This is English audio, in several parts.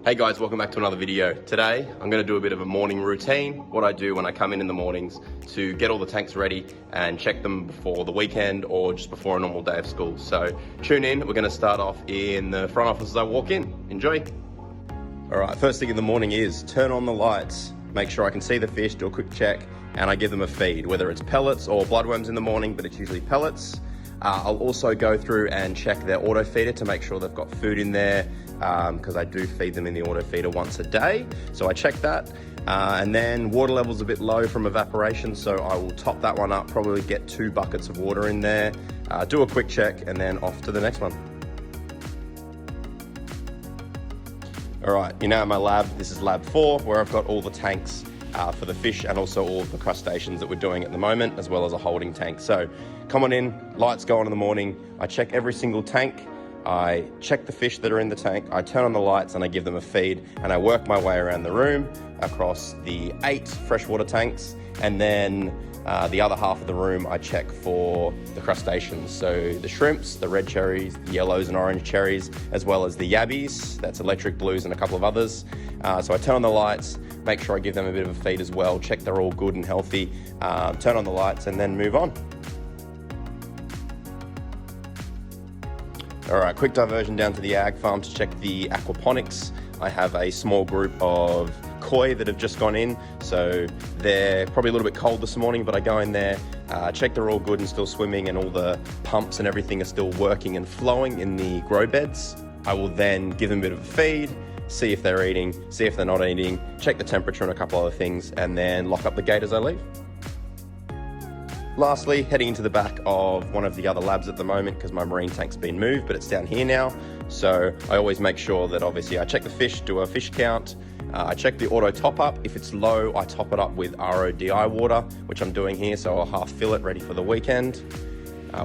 Hey guys, welcome back to another video. Today, I'm gonna do a bit of a morning routine, what I do when I come in the mornings to get all the tanks ready and check them before the weekend or just before a normal day of school. So tune in, we're gonna start off in the front office as I walk in. Enjoy. All right, first thing in the morning is turn on the lights, make sure I can see the fish, do a quick check, and I give them a feed, whether it's pellets or bloodworms in the morning, but it's usually pellets. I'll also go through and check their auto feeder to make sure they've got food in there, because I do feed them in the auto feeder once a day. So I check that. And then water level's a bit low from evaporation, so I will top that one up, probably get 2 buckets of water in there, do a quick check, and then off to the next one. All right, you're now in my lab. This is lab 4, where I've got all the tanks for the fish and also all of the crustaceans that we're doing at the moment, as well as a holding tank. So come on in, lights go on in the morning. I check every single tank. I check the fish that are in the tank. I turn on the lights and I give them a feed, and I work my way around the room across the 8 freshwater tanks. And then the other half of the room, I check for the crustaceans. So the shrimps, the red cherries, the yellows and orange cherries, as well as the yabbies, that's electric blues and a couple of others. So I turn on the lights, make sure I give them a bit of a feed as well, check they're all good and healthy, turn on the lights and then move on. All right, quick diversion down to the ag farm to check the aquaponics. I have a small group of koi that have just gone in, so they're probably a little bit cold this morning, but I go in there, check they're all good and still swimming, and all the pumps and everything are still working and flowing in the grow beds. I will then give them a bit of a feed, see if they're eating, see if they're not eating, check the temperature and a couple other things, and then lock up the gate as I leave. Lastly, heading into the back of one of the other labs at the moment, because my marine tank's been moved, but it's down here now. So I always make sure that obviously I check the fish, do a fish count, I check the auto top up. If it's low, I top it up with RODI water, which I'm doing here, so I'll half fill it ready for the weekend.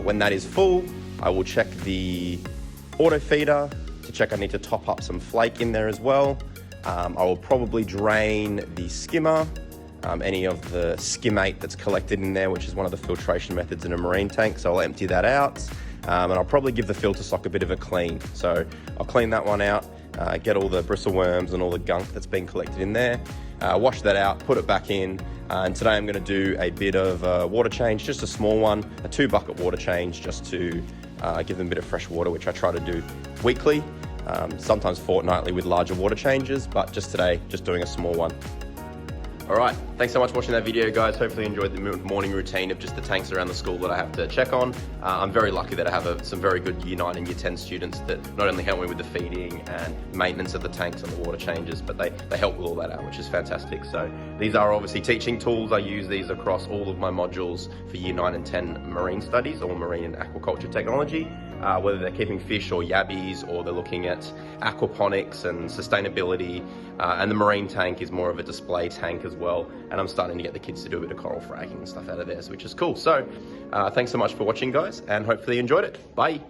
When that is full, I will check the auto feeder to check I need to top up some flake in there as well. I will probably drain the skimmer, any of the skimmate that's collected in there, which is one of the filtration methods in a marine tank, so I'll empty that out. And I'll probably give the filter sock a bit of a clean. So I'll clean that one out, get all the bristleworms and all the gunk that's been collected in there, wash that out, put it back in, and today I'm gonna do a bit of a water change, just a small one, a 2 bucket water change, just to give them a bit of fresh water, which I try to do weekly, sometimes fortnightly with larger water changes, but just today, just doing a small one. All right, thanks so much for watching that video, guys. Hopefully you enjoyed the morning routine of just the tanks around the school that I have to check on. I'm very lucky that I have some very good Year 9 and Year 10 students that not only help me with the feeding and maintenance of the tanks and the water changes, but they help with all that out, which is fantastic. So these are obviously teaching tools. I use these across all of my modules for Year 9 and 10 marine studies or marine and aquaculture technology. Whether they're keeping fish or yabbies, or they're looking at aquaponics and sustainability, and the marine tank is more of a display tank as well, and I'm starting to get the kids to do a bit of coral fragging and stuff out of there, which is cool. So thanks so much for watching, guys, and hopefully you enjoyed it. Bye.